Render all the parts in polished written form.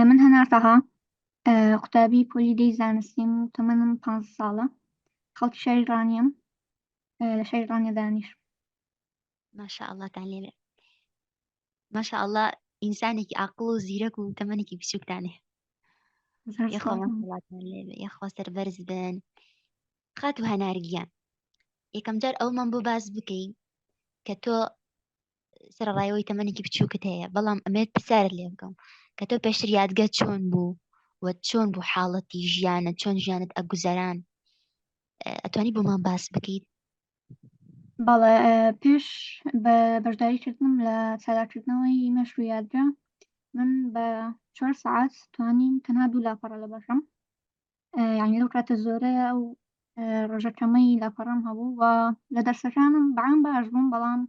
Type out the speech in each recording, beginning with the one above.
من هەناسەها قوتابی پۆلی زانستیم و تەمەنم 5 ساڵە. خەڵکی شاری ڕانیم لە شاری ڕانیە دانیش. ما شاء الله تعالى لێ ما شاء الله ئینسانێکی عاقڵ و زیرەک و تەمەنێکی بچووکتانێ یەخوا مەسەڵاتان لێبێ یەخوا سەربەرز بن خات و هەنارگیان یەکەم جار ئەومان بۆ باس بکەین کە تۆ سەرڕایەوەی تەمەنێکی بچووکت هەیە بەڵام ئەمێت پرسیارت لێ بکەم کە تۆ پێشتر یادگە چۆن بوو و چۆن بوو حاڵەتی ژیانە چۆن ژیانت ئەگوزەران ئەتوانی بۆمان باس بکەیت بەڵێ پێش بە بەشداریکردنم لە چالاکردنەوەی مەشق و یادگا من بە 4 ساعات توانیم تەنها 2 لاپەڕە لە بەشم یعنی لەو کاتە زۆرەیە ئەو ڕۆژەکەمەی لاپەڕەم هەبوو و لە دەرسەکانم بەعام باش بووم بەڵام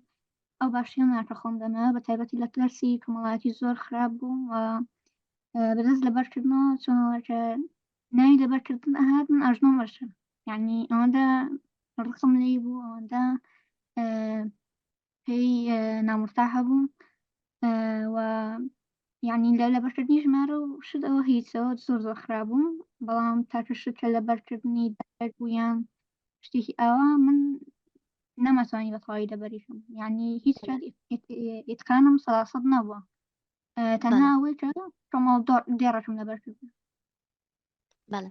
ئەو باشییان ناکە خوێندنەوە بە تایبەتی لە کلەسی کۆمەڵایەتی زۆر خراپ بووم و بەدەست لەبەرکردنەوە چۆنەوە کە ناوی لەبەرکردن ئەهات من ئەژنۆم بەشە یعنی ئەوەندە ڕقم لێی بوو ئەوەندە پێی نامرتاحە بووم و یعنی لە لەبەرکردنی ژمارە و شت ئەوە هیچەوە زۆر خراپ بووم بەڵام تاکە شت کە لەبەرکردنی دەرک بوویان شتێکی ئاوا من نەمەتوانی بەتەواوی لەبەریشم یعنی هیچ ئیتقانم 100% نەبووە تەنها ئەوەی کە کۆمەڵ دێڕەکەم لەبەرکردن. بەڵێ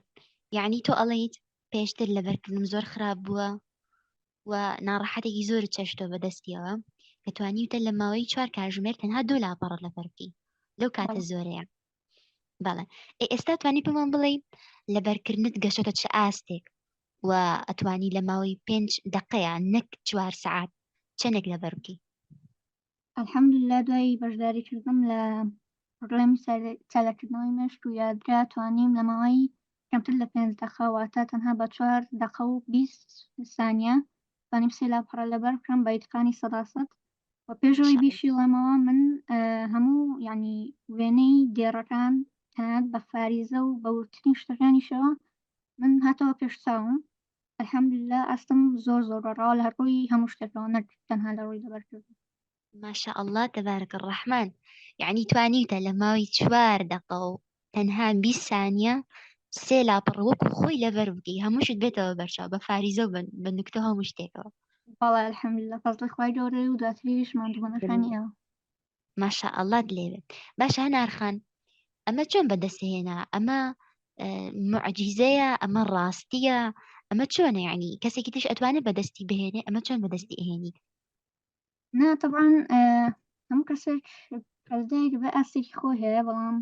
یعنی تۆ ئەڵەیت پێشتر لەبەرکردنم زۆر خراپ بووە و ناڕەحەتێکی زۆر چەشتۆ بەدەستیەوە کە توانیتە لە ماوەی 4 کاتژمێر تەنها 2 لاپەڕە لەبەر بکەی لەو کاتە زۆرەیە. بەڵێ ئێستا توانی پێمان بڵێ لەبەرکردنت گەشتە چه ئاستێک و ئەتوانی لە ماوەی 5 دقەیە نەک 4 سعات چەندێک لەبەر بکەی؟ الحەمدوللا دوای بەشداریکردنم لە پڕۆگرامی چالاکردنەوەی مەشق و یادگا توانیم لە ماوەی کەمتر لە 5 دقە واتە تەنها بە 4 دقە و 20 سانیە توانیم 3 لاپەڕە لەبەر بکەم بە ئیتقانی 100%. و پێشەوەی بیشیڵەمەوە من هەموو یعنی وێنەی دێڕەکان تەنانەت بە فاریزە و بە ورترین شتەکانیشەوە من هاتەوە پێش چاوم الحەمدوللا ئەستم زۆر ڕاوە لە هەر ڕۆی هەموو شتێکەوە نەک تەنها لە ڕۆی لەبەرکردن. ما شاء الله تبارك الرحمن يعني توانيتا لما 4 دقة و تەنها 20 ثانية 3 لاپەڕ وەکو خۆی لەبەر بکەی هەمووشت بێتەوە بەرچاو بە فاریزە و بە نوکتە هەموو شتێکەوە. بەڵێ الحەمدوللا فەزڵی خوای گەورەی و دواتریش ماندووبوونەکانی ئێوە. ما شاء الله لێبێت باشە هەنارخان ئەمە چۆن بەدەستهێنا ئەمە معجیزەیە ئەمە ڕاستیە ئەمە چۆنە یعنی کەسێکی تش ئەتوانێت بەدەستی بهێنێ ئەمە چۆن بەدەستی ئەهێنی؟ نا طبعا هەموو کەسێک کەسدایك بە ئاستێکی خۆی هەیە بەڵام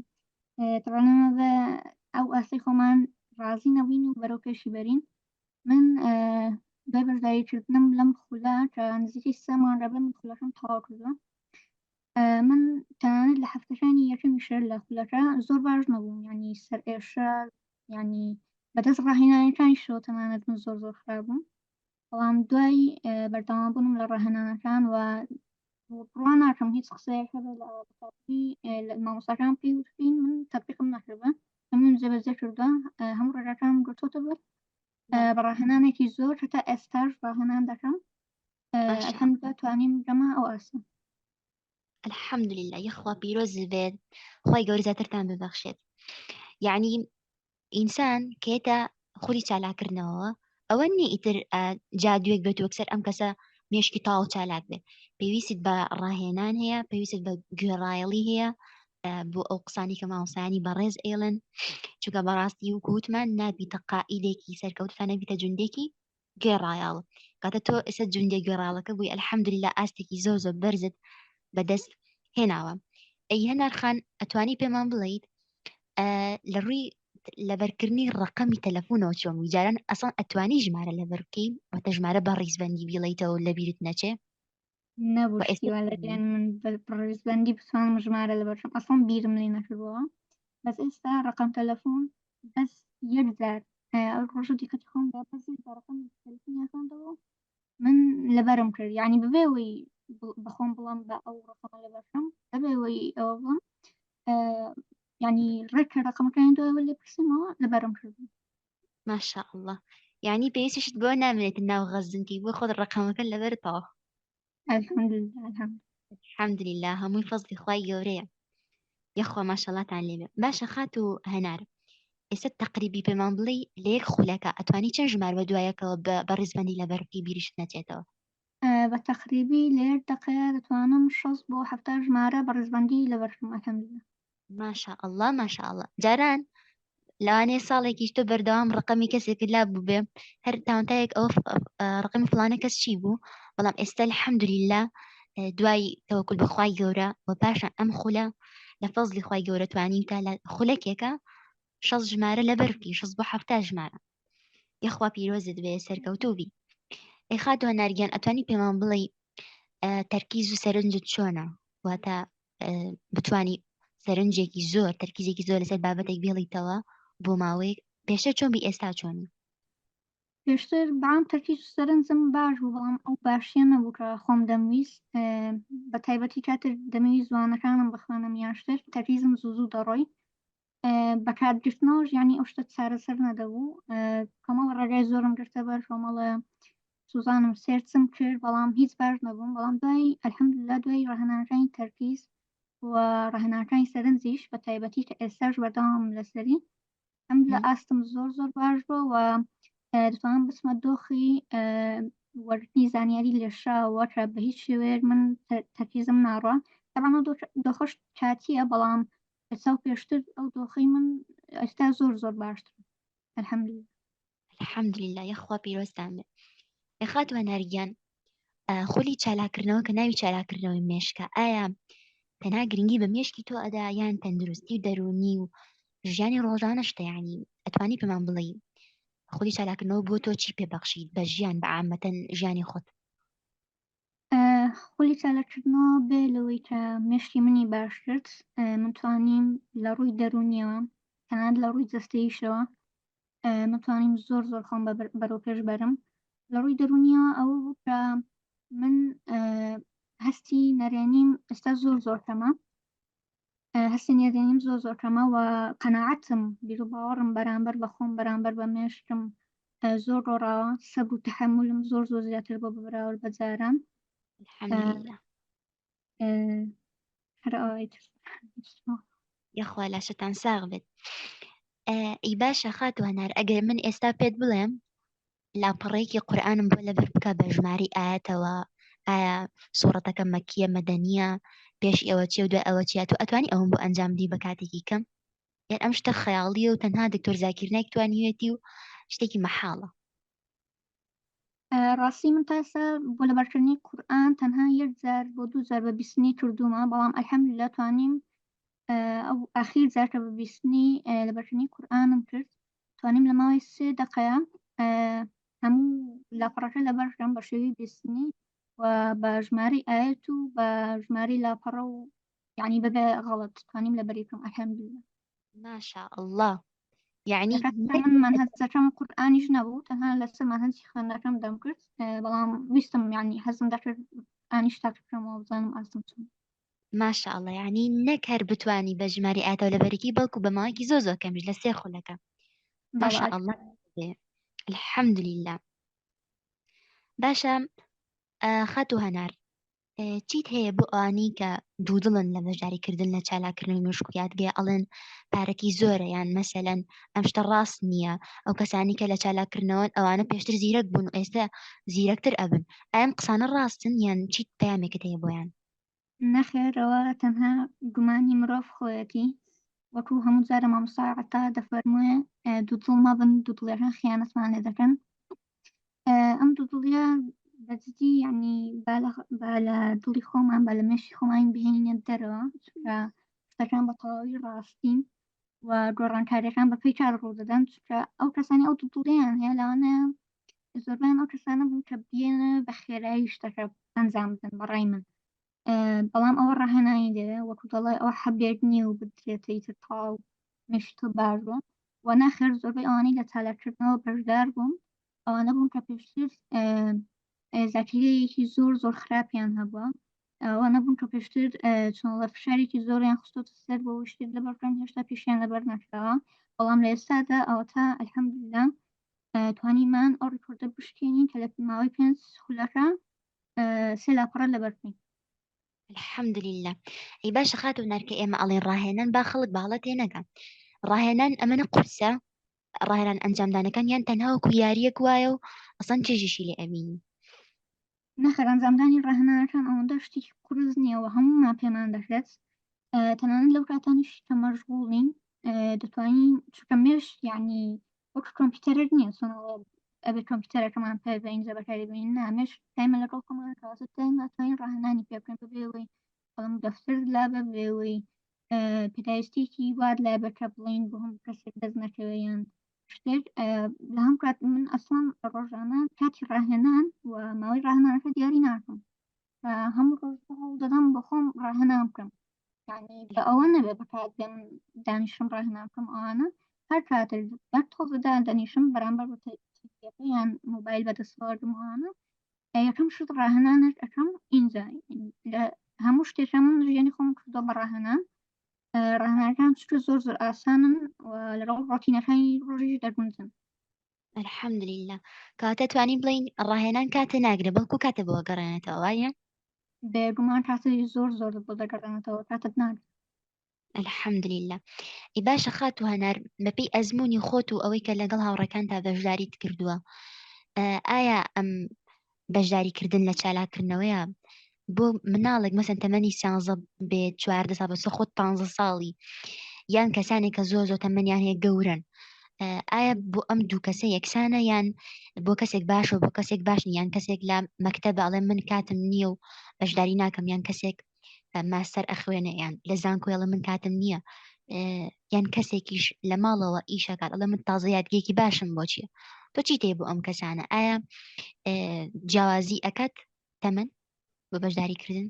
طبعا ئەمە بە ئەو ئاستی خۆمان ڕازی نەبووین و بەرەو پێشی بەرین. من دوای بەشداریکردنم لەم خولە کە نزیکی 3 مانگ لەبەر من خولەکەم تەواو کردووە من تەنانەت لە هەفتەکانی یەکەمی شەر لە خولەکە زۆر باش نەبووم یعنی سەر ئێشە یعنی بەدەست ڕاهێنانیەکانی شەوە تەنانەت من زۆر خراپ بووم بەڵام دوای بەردەوامبوونم لە ڕاهێنانەکان و بڕوا ناکەم هیچ قسەیەکە لە مامۆستاکان پێی وتین من تەطبیقم نەکردووە من جێبەجێ کردووە هەموو ڕێگاکانم گرتووەتە بەر بە ڕاهێنانێکی زۆر هەتا ئێستاش ڕاهێنان دەکەم الحەمدوللا توانیم گەمە ئەو ئاسم. الحمد لله يخوا بيروز بيت خواي گەورە زیاترتان ببەخشێت یعنی ئینسان کێتە خولی چالاکردنەوە ئەوە نیە ئیتر جادوێک بێت وەکسەر ئەم کەسە مێشکی تاو چالاک بێت پێویستت بە ڕاهێنان هەیە پێویستت بە گوێڕایەڵی هەیە بۆ ئەو قسانی کە مامۆستایانی بەڕێز ئێڵن چونکە بەڕاستی و گوتمان نابیتە قائیدێکی سەرکەوتان نەبیتە جوندێکی گوێڕایاڵ کاتە تۆ ئێستا جوندێ گوێڕاڵەکە بووی الحەمدوللا ئاستێکی زۆر بەرزت بەدەست هێناوە. ئەی هەنارخان ئەتوانی پێمان بڵێیت لە ڕووی لەبەرکردنی ڕقەمی تەلەفۆنەوە چۆن جاران ئەسان ئەتوانی ژمارە لەبەر بکەی واتە ژمارە بە ڕیزبەندی بیڵیتەوە لە بیرت نەچێ نەبوو شتیوا لەگەن من ڕیزبەندی بتوانم ژمارە لەبەرشم ئەسڵ بیرم لێ نەکردووە بەس ئێستا ڕقم تەلەفۆن بەس یەکجار ڕۆژە دیکەتی خۆم بەس ڕقم تەلەفۆنیەکەمەوە من لەبەرم کرد یعنی ببێەوەی بەخۆم بڵم بە ئەو ڕقم لەبەرشم ببێەوەی ئەوە بڵم یعنی ڕێککە ڕقمەکانی دوایەوە لێ پرسیمەوە لەبەرم کردو. ما شاء الله يعني پێویستیشت بۆ نامێت ناو غەزنکی بۆ خۆت ڕقەمەکە لەبەرتەوە. الحەمدوللا الحمد لله هەمووی فەزلی خوای گەورەیە. یەخوا ماشەڵاتان لێبێ باشە خات و هەنار ئێستا تقریبی پێمان بڵێ لێر خولەکە ئەتوانی چەند ژمار بە دوایەکەوە بە ڕیزبەندی لە بەرفی بیریشت نەچێتەوە بە تەقریبی لێر دەقەیە دەتوانم 6 بۆ 7 ژمارە بە ڕێزبەندی لە بەرفم ئەلحەمدوللا. ماشا الله ماشا الله جاران لەوانەیە ساڵێکیش تۆ بەردەوام ڕقمی کەسێکت لا بوو بێ هەر تاوانتایەک ئەو ڕقمی فلانە کەس چی بوو بەڵام ئێستا الحەمدولillah دوای تەوەکل بەخوای گەورە و پاشان ئەم خولە لە فەزلی خوای گەورە توانین تا لە خولەکێکە 6 ژمارە لە بەرفی 6 بۆ 7 ژمارە یەخوا پیرۆزت بێ سەرکەوتوبی ئەی خاتوە نارگیان ئەتوانی پێمان بڵێ تەرکیز و سەرنجت چۆنە واتە بتانی سەرنجێکی زۆر تەرکیزێکی زۆر لەسەر بابەتێک بێڵیتەوە بۆ ماوەیەک پێشتر چۆن بی ئێستا چۆنی پێشتر بەعام تەرکیز و سەرنجم باش بوو بەڵام ئەو باشیە نەبوو کە خۆم دەمویست بە تایبەتی کاتر دەمەویست زوانەکانم بخوێنم یاشتر تەرکیزم زوو دەڕۆی بەکارگرتنەوەش ینی ئەو شتە چارەسەر نەدەبوو کۆمەڵ ڕێگای زۆرم گرتە بەر کۆمەڵە سوزانم سێرچم کرد بەڵام هیچ باش نەبووم بەڵام دوای ئەلحەمدوللا دوای ڕاهێنانەکانی تەرکیز و ڕاهێنانەکانی سەرنجیش بە تایبەتی کە ئێستاش بەردەوام لەسەری ئەم لە ئاستم زۆر باش بووە و دەتوانم بچمە دۆخی وەرگرتنی زانیاری لێشراوە کە بە هیچ شێوەیەک من تەرکیزم ناڕوە تەبعا دۆخەش کاتیە بەڵام چاو پێشتر ئەو دۆخەی من ئێستا زۆر باشتر ئەلحەمدوللا. الحەمدولillah یەخوا پیرۆزتان بێ خاتوە نەرگیان خولی چالاکردنەوە کە ناوی چالاکردنەوەی مێشکە ئایا تەنها گرنگی بە مێشکی تۆ ئەدا یان تەندروستی و دەرونی و ژیانی ڕۆژانە شتە ینی ئەتوانی پێمان بڵێ خودی چالاکردنەوە بۆ تۆ چی پێبەخشید بە ژیان بە عامەتەن ژیانی خۆت خولی چالاکردنەوە بێ لەوەی کە مێشکی منی باش کرد من توانیم لە ڕووی دەرونیەوە تەنانەت لە ڕووی جەستەییشەوە متوانیم زۆر خۆم بەرەو پێش بەرم لە ڕووی دەرونیەوە ئەوە بوو کە من هەستی نەرێنیم ئێستا زۆر کەمە هەستی نێرێنیم زۆر کەمە و قەناعەتم بیر و باوەڕم بەرامبەر بە خۆم بەرامبەر بە مێشکم زۆر ڕۆڕاوە سەبر و تەحملم زۆر زیاتر بۆ بەراورد بە جاران الحەمدولillah هەر ئەوەی تر یەخوا لاشتان ساغ بێت ئەی باشە خاتوە هەنار ئەگەر من ئێستا پێت بڵێم لاپەڕەیەکی قورئانم بۆ لەبەر بکە بە ژماری ئاەتەوە ئایا سوورەتەکە مەکیە مەدەنیە پێش ئێوە چی و دوای ئەوە چیات و ئەتوانی ئەوم بۆ ئەنجام دی بە کاتێکی کەم یان ئەم شتە خەیاڵیە و تەنها دکتۆر زاکیر نایک توانیوێتی و شتێکی مەحاڵە ڕاستی من تاسە بۆ لەبەرکردنی قورئان تەنها 1 جار بۆ 2 جار بە بیستنی کردومە بەڵام ئەلحەمدولillah توانیم ئەو ئاخیر جار کە بە بیستنی لەبەرکردنی قورئانم کرد توانیم لە ماوەی 3 دقەیە هەموو لاپەڕەکە لەبەرکەم بە شێوەی بیستنی و بە ژمارەی ئاەت و بە ژمارەی لاپەڕە و یعنی بەبێ غەڵەت توانیم لەبەری بکەم ئەلحەمدولillah. ماشا الله یعنی من منهەجەکەم قورئانیش نەبوو تەنها لەسەر منهەجی خوێندنەکەم دەم کرد بەڵام ویستم یعنی حەزم دەکرد ئانیش تا بکەمەوە بزانم ئاستم چۆن ماشا الله یعنی نەک هەر بتانی بە ژماری ئاتەوە لەبەرێکی بەڵکو بە ماوەیەکی زۆر کەمیش لە 3 خولەکە ماشا الله الحەمدولillah باشە خەت و هەنار چیت هەیە بۆ ئەوانی کە دوودڵن لە بەشداریکردن لە چالاکردنەوەی مشک و یادگێ ئەڵێن پارەکی زۆرە یان مەسەلەن ئەم شتە ڕاست نییە ئەو کەسانی کە لە چالاکردنەوە ئەوانە پێشتر زیرەک بوون و ئێستا زیرەکتر ئەبن ئەم قسانە ڕاستن یان چیت پەیامێکت هەیە بۆیان نەخێرەوە تەنها گومانی مرۆڤ خۆیەتی وەکو هەموو جارە مامۆستا عەتا دەفەرمووێ دوودڵ مەبن دوودڵێکان خیانەتمان لێ دەکەن ئەم دوودڵیە بەجددی یعنی با لە دڵی خۆمان با لە مێشی خۆمان بهێنێت دەرەوە چونکە شتەکان بە تەواوی ڕاستین و گۆڕانکاریەکان بە پێی کار ڕوودەدەن چونکە ئەو کەسانی ئەو دوودڵیان هەیە لەوانەیە زۆربیان ئەو کەسانە بوون کە بێنە بە خێرایی شتەکە ئەنجام بدەن بەڕای من بەڵام ئەوە ڕاهێنانی دەوێ وەکو دەڵێ ئەوە حەبێک نییە و بدرێتەی تر تەواو مێشی تۆ باش بووە و ناخێر زۆربەی ئەوانەی لە چالاکردنەوە بەشدار بوون ئەوانە بوون کە پێشتر زاکیرەیەکی زۆر خراپیان هەبووە ئەوانە بوون کە پێشتر چۆنڵە فشارێکی زۆریان خستۆتە سەر بۆ شتێک لەبەرکەن هێشتا پیشیان لەبەر نەکراوە بەڵام لە ئێستادا ئەوە تا ئەلحەمدولillah توانیمان ئەو ڕیکۆردە بشکێنین کە لە ماوەی 5 خولەکە 3 لاپەڕە لەبەر بکەین الحەمدولillah ئەی باشە خاتونار کە ئێمە ئەڵێن ڕاهێنان با خەڵک باڵە تێنەگا ڕاهێنان ئەمەنە قورسە ڕاهێنان ئەنجامدانەکان یان تەنها وەکو یاریەک وایە و ئەسڵەن چێژیشی لێ ئەبینی نەخێر ئەنجامدانی ڕاهێنانەکان ئەوەندە شتێکی قورس نییەوە هەموومان پێمان دەکرێت تەنانەت لەو کاتانیش کە مەشغوڵین دەتوانین چونکە مێش یعنی وەک کۆمپیوتەرێک نییە چۆنەوە ئەبێ کۆمپیوتەرەکەمان پێ بە ئینجا بەکاربێنین نامێش دایمە لەگەڵ خۆمان کەواتە دایما توانین ڕاهێنانی پێ بکەین بەبێەوەی بەڵام دەفتەر لا بەبێەوەی پێداویستێکی واد لا بەکە بڵین بۆ هەم کەسێک دەست نەکەوێیان شتێک لە هەم کات من ئەسڵان ڕۆژانە کاتی ڕاهێنان و ماوەی ڕاهێنانەکە دیاری ناکەم هەموو ڕۆژ هەوڵ دەدەم بۆ خۆم ڕاهێنان بکەم یعنی بە ئەوە نەبێ بەکات بێم دانیشم ڕاهێنان بکەم ئەوانە هەر کاتێک بەر تۆزدا دەنیشم بەرامبەر بە یان موبایل بەدەستوەردمانە یەکەم شت ڕاهێنانێک ئەەکەم ئینجا لە هەموو شتێکە من ژیانی خۆم کردۆ بە ڕاهێنان ڕاهێنانەکان چکە زۆر زۆر ئاسانن و لەگەڵ ڕۆتینەکانی ڕۆژیش دەگونجن الحەمدولillah کاتە توانی بڵین ڕاهێنان کاتە ناگرێ بەڵکو کاتە بۆ گەڕێنێتەوە وایە بێگومان کاتی زۆر زۆر بۆ دەگەڕێنێتەوە کاتت ناگرێت الحەمدولillah ئەی باشە خات و هەنار بەپێی ئەزمموی خۆت و ئەوەی کە لەگەڵ هاوڕەکانتا بەشداریت کردووە ئایا ئەم بەشداریکردن لە چالاکردنەوەیە بۆ مناڵێک مەسەن تەمەنی سیانزە بێت 14 ساڵ بەسە خۆت 15 ساڵی یان کەسانێک کە زۆر زۆر تەمەنیان هەیە گەورن ئایا بۆ ئەم دوو کەسە یەکسانە یان بۆ کەسێک باشە بۆ کەسێک باشن یان کەسێک لە مەکتەب ئەڵێ من کاتم نییە و بەشداری ناکەم یان کەسێک ماستەر ئەخوێنە یان لە زانکۆێڵە من کاتم نییە یان کەسێکیش لە ماڵەوە ئیشەکات ئەڵە من تازە یادگێکی باشم بۆ چییە تۆ چی تێ بۆ ئەم کەسانە ئایا جیاوازی ئەکات تەمەن بە بەشداریکردن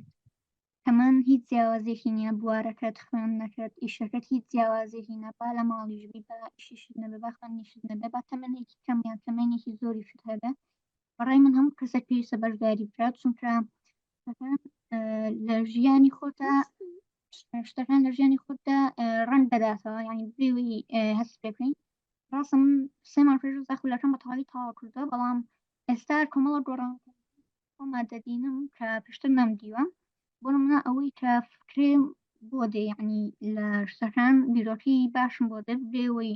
هەمان هیچ جیاوازێکی نییە بوارەکەت خوێن نەکرێت ئیشەکەت هیچ جیاوازێکی نەبا لە ماڵیژبی بە ئیشیشت نەبێ با خوێنیشت نەبێ با تەمەنێکی کەم یان تەمەنێکی زۆری شت هەبێ بەڕای من هەموو کەسێک پێویستە بەشداری بکات چونکە لە ژیانی خۆتا شتەکان لە ژیانی خۆتدا ڕەنگ دەداتەوە یعنی بێوی هەست پێ بکەین ڕاستە من 3 مانگ پێش داخولەکەم بە تەواوی تەواو کردووە بەڵام ئێستا کۆمەڵە گۆڕان خۆما دەدینم کە پشتر نەمدیوە بۆ نمونە ئەوەی کە فکرێم بۆ دێ یعنی لە شتەکان بیرۆکەی باشم بۆ دێت بێەوەی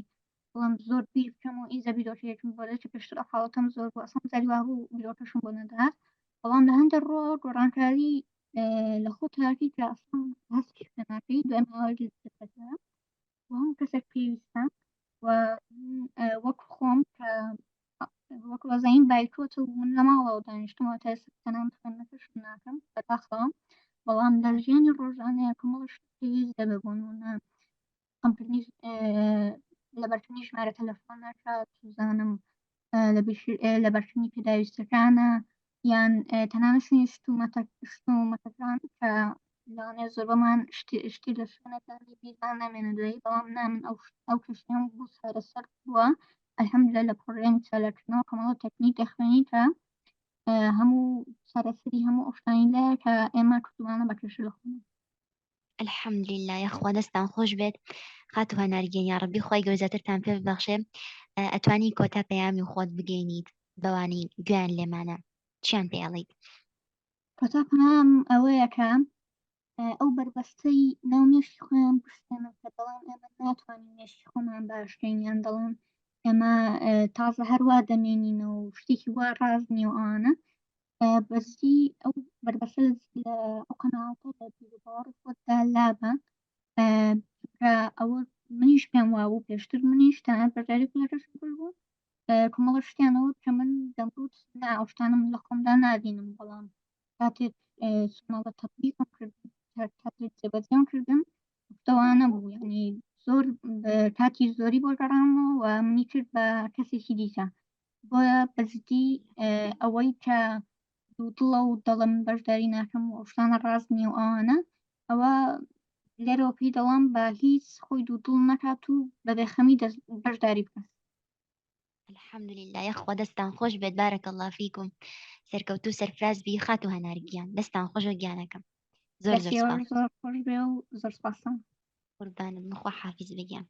بڵم زۆر بیر بکەم و ئیزە بیرۆکەیەکم بۆ دێت کە پێشتر حاڵەتەم زۆر بۆ ئەسڵ زاری وا بوو بیرۆکەشم بۆ نەدەهات بەڵام لە هەندێک ڕۆ گۆڕانکاری لە خۆ تاکی کە ئەسڵ هەستی پێناکەی دوای ماوەی دەکەتەوە و هەموو کەسێک پێویستە و وەک خۆم کە وەک وەزین بایکۆت و من لە ماڵەوە دانیشتمەوە تا ئێستا تەنان خوێندنەکەش ناکەم بەداخەوە بەڵام لە ژیانی ڕۆژانەیە کۆمەڵ شت پێویست دەبێ بۆ نمونە لەبەرکردنی ژمارە تەلەفۆنەکە توزانم لە بەرکردنی پێداویستەکانە یان تەنانەت شوێنی شتومەتەکان کە لەوانێ زۆر بەمان شتی لە شوێنەکانی بیران نامێنە دوایی بەڵام نامن ئەو کەشتیان بوو سەرەسەر بووە ئەلحەمدولillah لە پڕێنی چالاکردنەوە کۆمەڵە تەکنیک دەخوێنی کە هەموو سەرەسەری هەموو ئەوشتانی لایە کە ئێمە کردوانە بەکەشە لە خۆن الحەمدولillah یەخوا دەستان خۆش بێت خات و هەنارگەن یا ڕەبی خۆی گەوزەترتان پێ ببەخشێ ئەتوانی کۆتا پەیامی خۆت بگەینیت بەوانی گویان لێمانە چیان پێڵیت کۆتا پەنام ئەوەیە کە ئەو بربەستەی ناو مێشی خۆیان بشتێنن کە دەڵێن ئێمە ناتوانین مێشی خۆمان باشکەین یان دەڵێن ئێمە تازە هەروە دەمێنینەوە و شتێکی وا ڕاز نیە ئەوانە بەزی ئەو بربەستە لە ئەو قەناعەتە لە بیرباوەڕی خۆتدا لابە ئەوە منیش پێم وابوو پێشتر منیش تەنانەت بەشداری پلەکەش بوو کۆمەڵە شتیانەوە کە من دەمگوت نا ئەو شتانم لە خۆمدا نادینم بەڵام کاتێک چۆنەوە تەطبیقم کردن کاتێک جێبەجێم کردن شتەوانە بوو یعنی زۆر کاتی زۆری بۆ گەڕامەوە و منی کرد بە کەسێکی دیکە بۆیە بەزدی ئەوەی کە دوودڵە و دەڵم بەشداری ناکەم و ئەو شتانە ڕاست نییە و ئەوانە ئەوە لێرەوە پێی دەڵام بە هیچ خۆی دوودڵ نەکات و بەبێخەمی بەشداری بکەن الحەمدولillah یەخوا دەستان خۆش بێت بارەکەڵڵا فیکم سەرکەوتوو سەرفراز بی خات و هەنارگیان دەستان خۆشە گیانەکەم زۆر زۆر دەستی سپاس زۆر خۆش بێ و زۆر سپاسان قوربانت بخوا حافیز بگیان